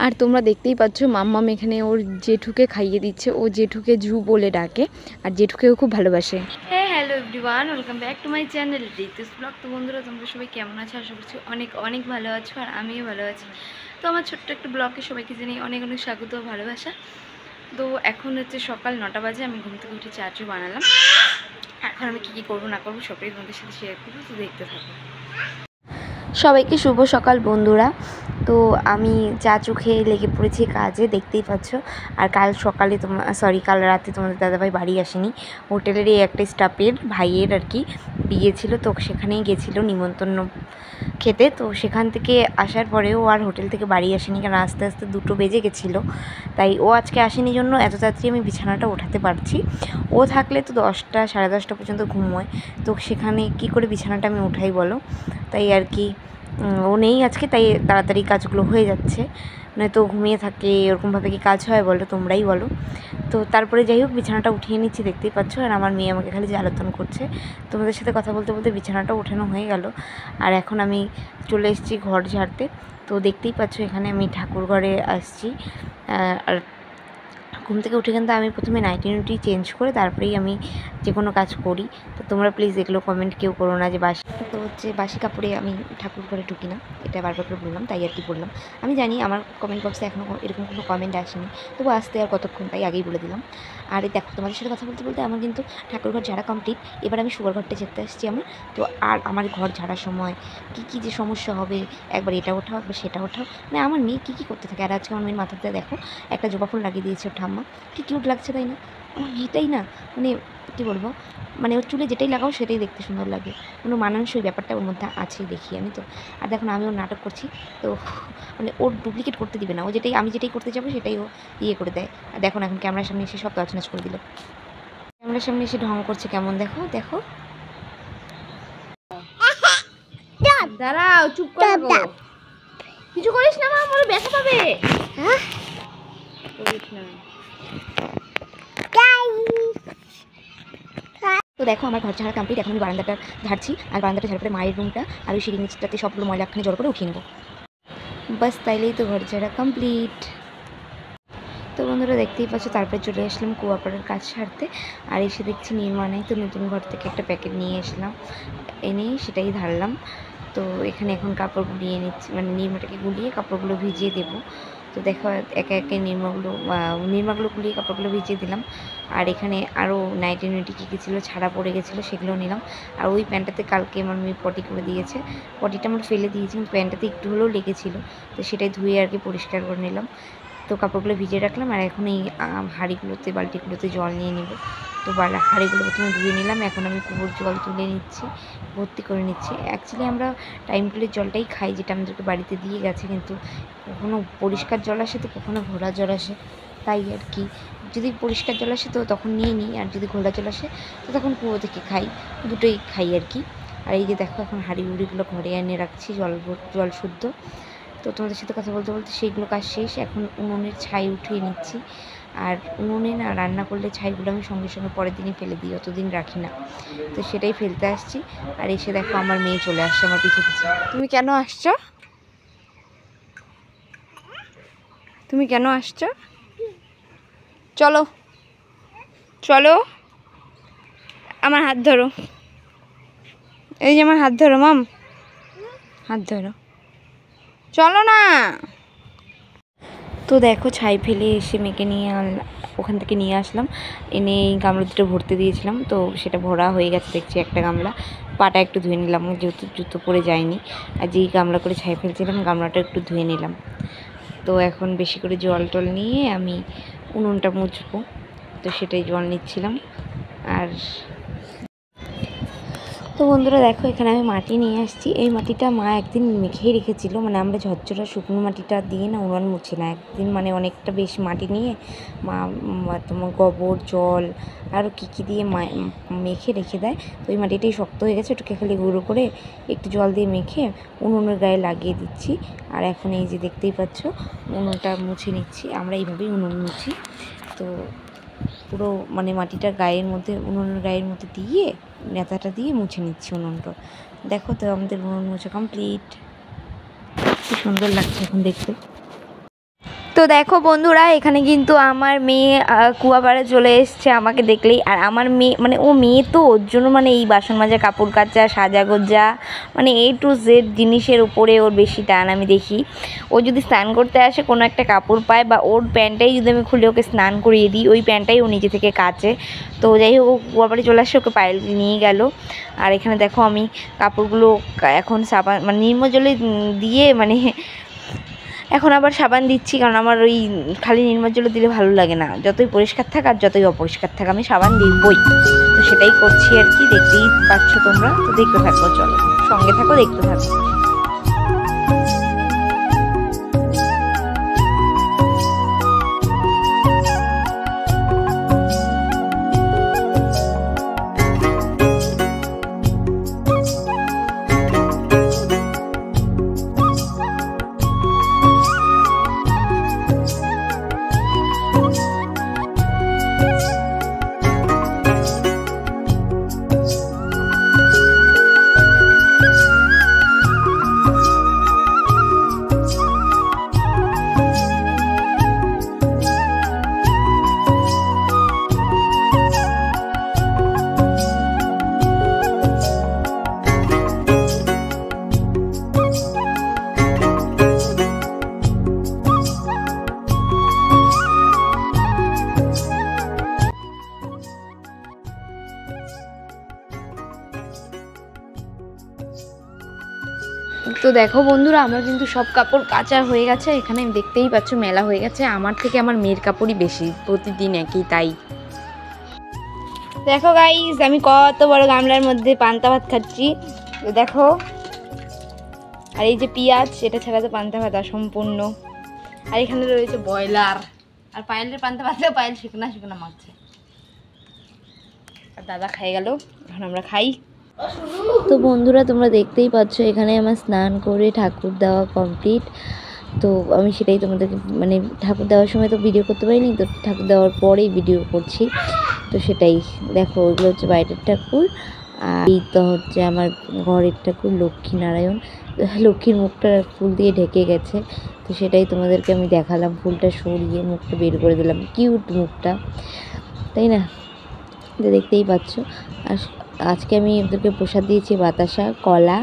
আর তোমরা দেখতেই পাচ্ছ মাম্মাম এখানে ওর জেঠুকে খাইয়ে দিচ্ছে। ও জেঠুকে জু বলে ডাকে আর জেঠুকেও খুব ভালোবাসে। হ্যাঁ, hello everyone, welcome back to my channel Ritu's blog. তো বন্ধুরা, তোমরা সবাই কেমন আছো? আশা করছি অনেক অনেক ভালো আছো আর আমিও ভালো আছি। তো আমার ছোট্ট একটা ব্লগে সবাইকে জানাই অনেক অনেক স্বাগত ও ভালোবাসা। তো এখন হচ্ছে সকাল 9টা বাজে। আমি ঘুম থেকে উঠে চা বানালাম। এখন আমি কী করবো না করবো সবটাই তোমাদের সাথে শেয়ার করবো, তো দেখতে থাকবো। সবাইকে শুভ সকাল বন্ধুরা। তো আমি চা খেয়ে লেগে পড়েছি কাজে, দেখতেই পাচ্ছ। আর কাল সকালে কাল রাতে তোমাদের দাদাভাই বাড়ি আসেনি। হোটেলেরই একটা স্টাফের ভাইয়ের আর কি বিয়ে ছিল, তো সেখানেই গেছিলো নিমন্ত্রণ খেতে। তো সেখান থেকে আসার পরেও আর হোটেল থেকে বাড়ি আসেনি, কারণ আস্তে আস্তে 2টো বেজে গেছিলো। তাই ও আজকে আসেনি জন্য এত তাড়াতাড়ি আমি বিছানাটা ওঠাতে পারছি। ও থাকলে তো 10টা সাড়ে 10টা পর্যন্ত ঘুমোয়, তো সেখানে কি করে বিছানাটা আমি উঠাই বলো। তাই আর কি ও নেই আজকে, তাই তাড়াতাড়ি কাজগুলো হয়ে যাচ্ছে। নয়তো ঘুমিয়ে থাকে এরকমভাবে কি কাজ হয় বলো, তোমরাই বলো। তো তারপরে যাই হোক বিছানাটা উঠিয়ে নিচ্ছি, দেখতেই পাচ্ছ। আর আমার মেয়ে আমাকে খালি জ্বালাতন করছে। তোমাদের সাথে কথা বলতে বলতে বিছানাটা উঠানো হয়ে গেল। আর এখন আমি চলে এসেছি ঘর ঝাড়তে। তো দেখতেই পাচ্ছ এখানে আমি ঠাকুর ঘরে আসছি। আর ঘুম থেকে উঠে কিন্তু আমি প্রথমে নাইটি চেঞ্জ করে তারপরেই আমি যে কোনো কাজ করি। তো তোমরা প্লিজ এগুলো কমেন্ট কেউ করো না যে বাসি কাপড়ে আমি ঠাকুর ঘরে ঢুকি না। এটা বারবার করে বললাম, তাই আর কি বললাম। আমি জানি আমার কমেন্ট বক্সে এখনও এরকম কোনো কমেন্ট আসেনি, তবু আসতে আর কতক্ষণ, তাই আগেই বলে দিলাম। আর দেখো তোমাদের সাথে কথা বলতে বলতে আমার কিন্তু ঠাকুর ঘর ঝাড়া কমপ্লিট। এবার আমি শুয়ার ঘরটা যেতে আসছি আমার। তো আর আমার ঘর ঝাড়ার সময় কী যে সমস্যা হবে, একবার এটা ওঠাও একবার সেটা ওঠাও, মানে আমার মেয়ে কী করতে থাকে। আর আজকে আমার মেয়ের মাথাতে দেখো একটা জবা ফুল লাগিয়ে দিয়েছে ওর ঠাম্মা, কি কিউট লাগছে তাই না? আমার মেয়েটাই না, মানে কী বলবো, মানে ওর চুলে যেটাই লাগাও সেটাই দেখতে সুন্দর লাগে। কোনো মানানসই ব্যাপারটা ওর মধ্যে আছেই, দেখি আমি তো। আর দেখুন আমি ওর নাটক করছি, তো মানে ওর ডুপ্লিকেট করতে দিবে না। আমি যেটাই করতে যাবো সেটাই ও ইয়ে করে দেয়। আর দেখুন এখন ক্যামেরার সামনে এসে সব তছনছ করে দিল। ক্যামেরার সামনে এসে ঢং করছে কেমন, দেখো দেখো। দাঁড়াও, চুপ করে থাকো, কিছু করিস না মা, আমার ব্যথা পাবে। হ্যাঁ করিস না। তো দেখো আমার ঘর ঝাড়া কমপ্লিট। এখন আমি বারান্দাটা ঝাড়ছি। আর বারান্দাটা ঝাড়ার পরে মায়ের রুমটা আর ওই সিঁড়ি নিচটাতে সবগুলো ময়লা একখানে জল করে উঠিয়ে নেবো। বাস তাইলেই তো ঘর ঝাড়া কমপ্লিট। তো বন্ধুরা দেখতেই পাচ্ছ, তারপরে চলে আসলাম কুয়াপাড়ার কাজ সারতে। আর এসে দেখছি নির্মাণে, তো নতুন ঘর থেকে একটা প্যাকেট নিয়ে আসলাম, এনে সেটাই ধারলাম। তো এখানে এখন কাপড় গুলিয়ে নিচ্ছি, মানে নির্মাটাকে গুলিয়ে কাপড়গুলো ভিজিয়ে দেবো। তো দেখো একে একে নির্মাগুলো গুলিয়ে কাপড়গুলো ভিজিয়ে দিলাম। আর এখানে আরও নাইটি কী কী ছিল ছাড়া পড়ে গেছিলো, সেগুলো নিলাম। আর ওই প্যান্টটাতে কালকে আমার মেয়ে পটি করে দিয়েছে, পটিটা আমার ফেলে দিয়েছি, কিন্তু প্যান্টটাতে একটু হলেও লেগেছিলো, তো সেটাই ধুয়ে আর কি পরিষ্কার করে নিলাম। তো কাপড়গুলো ভিজিয়ে রাখলাম। আর এখন এই হাঁড়িগুলোতে বালতিগুলোতে জল নিয়ে নেব। তো হাঁড়িগুলো প্রথমে ধুয়ে নিলাম। এখন আমি কুয়োর জল তুলে নিচ্ছি, ভর্তি করে নিচ্ছি। অ্যাকচুয়ালি আমরা টাইম কলের জলটাই খাই, যেটা আমাদেরকে বাড়িতে দিয়ে গেছে, কিন্তু কখনো পরিষ্কার জল আসে তো কখনো ঘোলা জল আসে। তাই আর কি, যদি পরিষ্কার জল আসে তো তখন নিয়ে নিই, আর যদি ঘোলা জল আসে তো তখন কুয়ো থেকে খাই, দুটোই খাই আর কি। আর এই যে দেখো এখন হাঁড়িগুলো ঘরে এনে রাখছি জল শুদ্ধ। তো তোমাদের সাথে কথা বলতে বলতে সেইগুলো কাজ শেষ। এখন উনুনের ছাই উঠিয়ে নিচ্ছি। আর উনুনে না রান্না করলে ছাইগুলো আমি সঙ্গে সঙ্গে পরের দিনই ফেলে দিই, অতদিন রাখি না, তো সেটাই ফেলতে আসছি। আর এসে দেখো আমার মেয়ে চলে আসছে আমার পিছে পিছে। তুমি কেন আসছো? তুমি কেন আসছো? চলো চলো, আমার হাত ধরো, এই যে আমার হাত ধরো মাম, হাত ধরো, চলো না। তো দেখো ছাই ফেলে এসে মেয়েকে নিয়ে ওখান থেকে নিয়ে আসলাম, এনে এই গামলা দুটো ভরতে দিয়েছিলাম। তো সেটা ভরা হয়ে গেছে দেখছি একটা গামলা। পাটা একটু ধুয়ে নিলাম, যেহেতু জুতো পরে যায়নি। আর যেই গামলা করে ছাই ফেলছিলাম গামলাটা একটু ধুয়ে নিলাম। তো এখন বেশি করে জল টল নিয়ে আমি উনুনটা মুছবো, তো সেটাই জল নিচ্ছিলাম। আর তো বন্ধুরা দেখো এখানে আমি মাটি নিয়ে আসছি। এই মাটিটা মা একদিন মেখেই রেখেছিল, মানে আমরা ঝরঝরা শুকনো মাটিটা দিয়ে না উনুন মুছি না, একদিন মানে অনেকটা বেশ মাটি নিয়ে মা তোমার গোবর জল আরও কী দিয়ে মেখে রেখে দেয়। তো ওই মাটিটাই শক্ত হয়ে গেছে, ওটাকে খালি গুঁড়ো করে একটু জল দিয়ে মেখে উনুনের গায়ে লাগিয়ে দিচ্ছি। আর এখন এই যে দেখতেই পাচ্ছ উনুনটা মুছে নিচ্ছি, আমরা এইভাবেই উনুন মুছি। তো পুরো মানে মাটিটা উনুনের গায়ের মধ্যে দিয়ে নেতাটা দিয়ে মুছে নিচ্ছি উনুনটা। দেখো তো আমাদের উনুন মুছে কমপ্লিট, খুব সুন্দর লাগছে এখন দেখতে। তো দেখো বন্ধুরা, এখানে কিন্তু আমার মেয়ে কুয়াপাড়ে চলে এসছে আমাকে দেখলেই। আর আমার মেয়ে মানে ও মেয়ে তো, ওর জন্য মানে এই বাসন মাজা, কাপড় কাচা, সাজাগোজা মানে A to Z জিনিসের উপরে ওর বেশি টান। আমি দেখি ও যদি স্নান করতে আসে, কোনো একটা কাপড় পায় বা ওর প্যান্টটাই যদি আমি খুলে ওকে স্নান করিয়ে দিই, ওই প্যান্টটাই ও নিজে থেকে কাচে। তো যাই হোক, কুয়াপাড়ে চলে আসে, ওকে পায়েল নিয়ে গেল। আর এখানে দেখো আমি কাপড়গুলো এখন সাবান মানে নির্মল জলে দিয়ে মানে এখন আবার সাবান দিচ্ছি, কারণ আমার ওই খালি নির্মল জলে দিলে ভালো লাগে না। যতই পরিষ্কার থাক আর যতই অপরিষ্কার থাক, আমি সাবান দিবই। তো সেটাই করছি আর কি, দেখতেই পাচ্ছ তোমরা। তো দেখতে থাকো, চলো সঙ্গে থাকো, দেখতে থাকো। তো দেখো বন্ধুরা, আমার কিন্তু সব কাপড় কাচা হয়ে গেছে। এখানে দেখতেই পাচ্ছ মেলা হয়ে গেছে। আমার থেকে আমার মেয়ের কাপড়ই বেশি, প্রতিদিন একই। তাই দেখো গাইস, আমি কত বড় গামলার মধ্যে পান্তা ভাত খাচ্ছি, দেখো। আর এই যে পেঁয়াজ, এটা ছাড়া তো পান্তা ভাত অসম্পূর্ণ। আর এখানে রয়েছে ব্রয়লার। আর পায়েলের পান্তা ভাতও পায়েল শুকনা শুকনা মাখছে। আর দাদা খাই গেল, এখন আমরা খাই। তো বন্ধুরা, তোমরা দেখতেই পাচ্ছ এখানে আমার স্নান করে ঠাকুর দেওয়া কমপ্লিট। তো আমি সেটাই তোমাদেরকে মানে ঠাকুর দেওয়ার সময় তো ভিডিও করতে পারিনি, তো ঠাকুর দেওয়ার পরেই ভিডিও করছি। তো সেটাই দেখো, ওইগুলো হচ্ছে বাইরের ঠাকুর। আর এই তো হচ্ছে আমার ঘরের ঠাকুর লক্ষ্মীনারায়ণ। লক্ষ্মীর মুখটা ফুল দিয়ে ঢেকে গেছে, তো সেটাই তোমাদেরকে আমি দেখালাম। ফুলটা সরিয়ে মুখটা বের করে দিলাম, কিউট মুখটা, তাই না? তো দেখতেই পাচ্ছ। আর আজকে আমি ওদেরকে প্রসাদ দিয়েছি বাতাসা, কলা।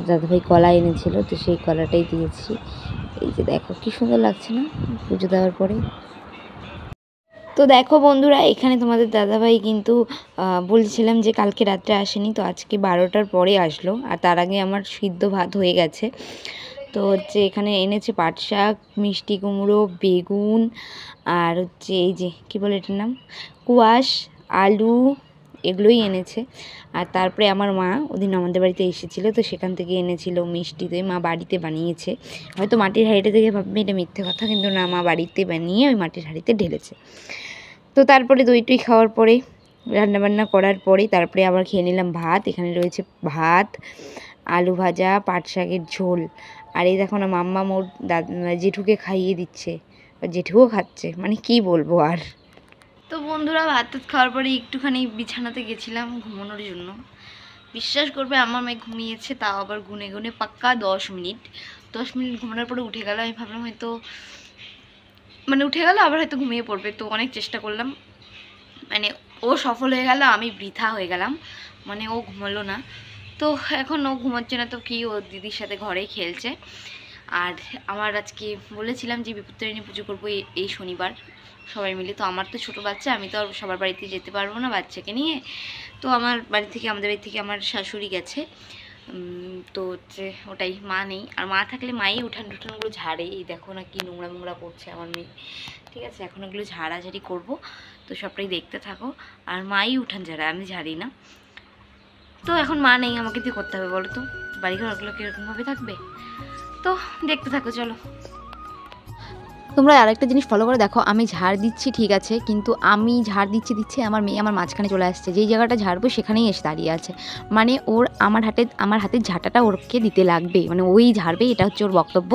দাদাভাই কলা এনেছিল, তো সেই কলাটাই দিয়েছি। এই যে দেখো কি সুন্দর লাগছে না পুজো দেওয়ার পরে। তো দেখো বন্ধুরা, এখানে তোমাদের দাদাভাই কিন্তু বলছিলাম যে কালকে রাত্রে আসেনি, তো আজকে 12টার পরে আসলো। আর তার আগে আমার সিদ্ধ ভাত হয়ে গেছে। তো হচ্ছে এখানে এনেছে পাট শাক, মিষ্টি কুমড়ো, বেগুন, আর হচ্ছে এই যে কী বলে এটার নাম, কুয়াশ, আলু, এগুলোই এনেছে। আর তারপরে আমার মা ওদিন আমাদের বাড়িতে এসেছিলো, তো সেখান থেকে এনেছিল মিষ্টি দই। মা বাড়িতে বানিয়েছে। হয়তো মাটির হাঁড়িটা থেকে ভাববে এটা মিথ্যে কথা, কিন্তু না, মা বাড়িতে বানিয়ে ওই মাটির হাঁড়িতে ঢেলেছে। তো তারপরে দই টই খাওয়ার পরে, রান্নাবান্না করার পরে তারপরে আবার খেয়ে নিলাম ভাত। এখানে রয়েছে ভাত, আলু ভাজা, পাট শাকের ঝোল। আর এই দেখো না, মাম্মা মোর জেঠুকে খাইয়ে দিচ্ছে, জেঠুও খাচ্ছে, মানে কি বলবো আর। তো বন্ধুরা, ভাত টাত খাওয়ার পরে একটুখানি বিছানাতে গেছিলাম ঘুমানোর জন্য। বিশ্বাস করবে, আমার মেয়ে ঘুমিয়েছে, তাও আবার গুনে গুনে পাক্কা 10 মিনিট। 10 মিনিট ঘুমানোর পরে উঠে গেল। আমি ভাবলাম হয়তো মানে উঠে গেল, আবার হয়তো ঘুমিয়ে পড়বে। তো অনেক চেষ্টা করলাম, মানে ও সফল হয়ে গেল, আমি বৃথা হয়ে গেলাম, মানে ও ঘুমালো না। তো এখন ও ঘুমাচ্ছে না, তো কি, ও দিদির সাথে ঘরেই খেলছে। আর আমার আজকে বলেছিলাম যে বিপত্তারিণী পুজো করবো এই শনিবার সবাই মিলে। তো আমার তো ছোটো বাচ্চা, আমি তো আর সবার বাড়িতে যেতে পারবো না বাচ্চাকে নিয়ে। তো আমার বাড়ি থেকে, আমাদের বাড়ি থেকে আমার শাশুড়ি গেছে। তো হচ্ছে ওটাই, মা নেই। আর মা থাকলে মাই উঠান টুঠানগুলো ঝাড়ে। এই দেখো না কি নোংরা নোংরা করছে আমার মেয়ে। ঠিক আছে, এখন এগুলো ঝাড়াঝাড়ি করবো। তো সবটাই দেখতে থাকো। আর মাই উঠান ঝাড়ায়, আমি ঝাড়ি না। তো এখন মা নেই, আমাকে দিয়ে করতে হবে, বলো তো? বাড়িঘরগুলো কীরকমভাবে থাকবে? তো দেখতে থাকো, চলো। তোমরা আরেকটা জিনিস ফলো করে দেখো, আমি ঝাড় দিচ্ছি ঠিক আছে, কিন্তু আমি ঝাড় দিচ্ছি আমার মেয়ে আমার মাঝখানে চলে আসছে। যেই জায়গাটা ঝাড়বো সেখানেই এসে দাঁড়িয়ে আছে। মানে ওর আমার হাতের ঝাঁটাটা ওরকে দিতে লাগবে, মানে ওই ঝাড়বে, এটা হচ্ছে ওর বক্তব্য।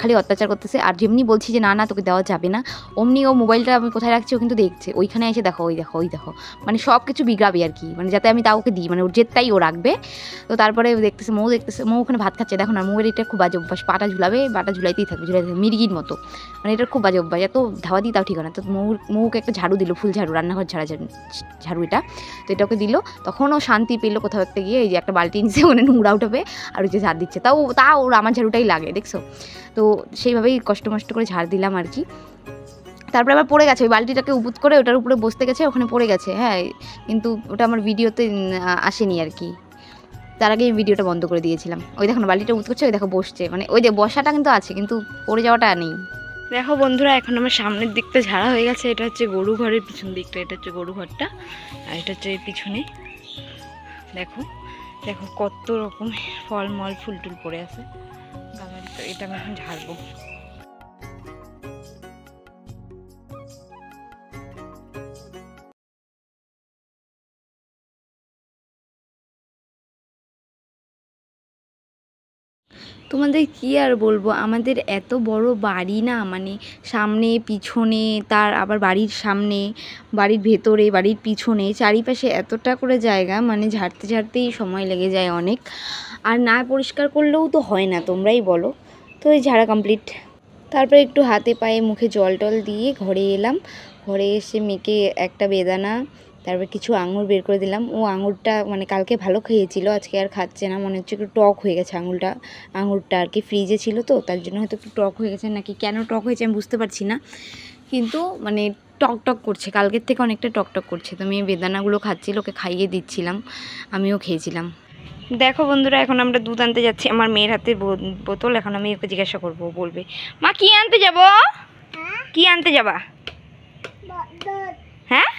খালি অত্যাচার করতেছে। আর যেমনি বলছি যে না না তোকে দেওয়া যাবে না, অমনি ও মোবাইলটা আমি কোথায় রাখছি ও কিন্তু দেখছে, ওইখানে এসে দেখো, ওই দেখো, ওই দেখো, মানে সব কিছু বিগড়াবে আর কি, মানে যাতে আমি তা ওকে দিই, মানে ওর জেদটাই ও রাখবে। তো তারপরে দেখতেছে, মৌ ওখানে ভাত খাচ্ছে, দেখো না, মৌয়ের এটা খুব বাজে অভ্যাস, পাটা ঝুলাবে, পাটা ঝুলাইতেই থাকবে, মির্গির মতো। মানে এটা খুব বাজে অভ্যাস, এত ধাওয়া দিই তাও ঠিক হয় না। তো মৌকে একটা ঝাড়ু দিল, ফুল ঝাড়ু, রান্নাঘর ঝাড়ু এটা। তো এটা ওকে দিল, তখন ও শান্তি পেলো কোথাও একটা গিয়ে। এই যে একটা বালতি নিচে ওখানে নোংরা উঠাবে আর ওই যে ঝাড় দিচ্ছে, তাও ওর আমার ঝাড়ুটাই লাগে, দেখছো? তো সেইভাবেই কষ্ট করে ঝাড় দিলাম আর কি। তারপরে আবার পড়ে গেছে, ওই বালতিটাকে উপুত করে ওটার উপরে বসতে গেছে, ওখানে পড়ে গেছে। হ্যাঁ, কিন্তু ওটা আমার ভিডিওতে আসেনি আর কি, তার আগে ভিডিওটা বন্ধ করে দিয়েছিলাম। ওই দেখো বালতিটা উপুত করছে, ওই দেখো বসছে, মানে ওই যে বসাটা কিন্তু আছে কিন্তু পড়ে যাওয়াটা নেই। দেখো বন্ধুরা, এখন আমার সামনের দিকটা ঝাড়া হয়ে গেছে। এটা হচ্ছে গরু ঘরের পিছন দিকটা, এটা হচ্ছে গরু ঘরটা, আর এটা হচ্ছে পিছনে। দেখো দেখো কত রকম ফলমল ফুল টুল পড়ে আছে গালারি। তো এটা আমি এখন ঝাড়বো। তোমাদের কি আর বলবো, আমাদের এত বড় বাড়ি না, মানে সামনে পিছনে, তার আবার বাড়ির সামনে, বাড়ির ভেতরে, বাড়ির পিছনে, চারিপাশে এতটা করে জায়গা, মানে ঝাড়তেই সময় লেগে যায় অনেক। আর না পরিষ্কার করলেও তো হয় না, তোমরাই বলো। তো এই ঝাড়া কমপ্লিট। তারপরে একটু হাতে পায়ে মুখে জল টল দিয়ে ঘরে এলাম। ঘরে এসে মেয়েকে একটা বেদানা, তারপর কিছু আঙুর বের করে দিলাম। ও আঙুরটা মানে কালকে ভালো খেয়েছিল, আজকে আর খাচ্ছে না, মনে হচ্ছে একটু টক হয়ে গেছে আঙুরটা আর কি। ফ্রিজে ছিল তো তার জন্য হয়তো একটু টক হয়ে গেছে, নাকি কেন টক হয়েছে আমি বুঝতে পারছি না, কিন্তু মানে টক করছে, কালকের থেকে অনেকটা টক করছে। তো মেয়ে বেদানাগুলো খাচ্ছিল, ওকে খাইয়ে দিচ্ছিলাম, আমিও খেয়েছিলাম। দেখো বন্ধুরা, এখন আমরা দুধ আনতে যাচ্ছি। আমার মেয়ের হাতে বোতল, এখন আমি ওকে জিজ্ঞাসা করবো, বলবে মা কি আনতে যাব? কি আনতে যাবা? হ্যাঁ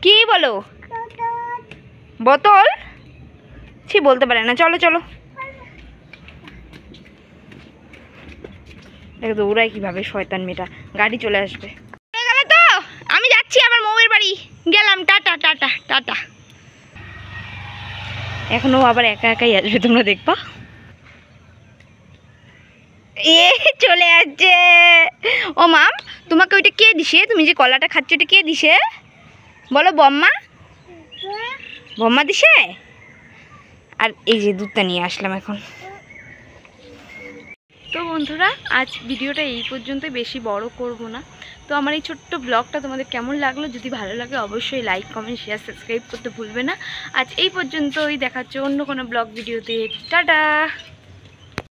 কি বলো? বোতল? ছি, বলতে পারে না। চলো চলো, দেখো দৌড়ায় কিভাবে শয়তান মেয়েটা। গাড়ি চলে আসবে। তো আমি যাচ্ছি আমার মৌয়ের বাড়ি, গেলাম, টাটা টাটা টাটা। এখনো আবার একা একাই আসবে, তোমরা দেখবা। চলে আসছে। ও মাম, তোমাকে ওইটা কে দিছে? তুমি যে কলাটা খাচ্ছ ওটা কে দিছে বলো? বম্মা দিছে। আর এই যে দুধটা নিয়ে আসলাম এখন। তো বন্ধুরা, আজ ভিডিওটা এই পর্যন্তই, বেশি বড় করব না। তো আমার এই ছোট্ট ব্লগটা তোমাদের কেমন লাগলো? যদি ভালো লাগে অবশ্যই লাইক কমেন্ট শেয়ার সাবস্ক্রাইব করতে ভুলবে না। আজ এই পর্যন্তই, দেখাচ্ছে অন্য কোনো ব্লগ ভিডিওতে। টাটা।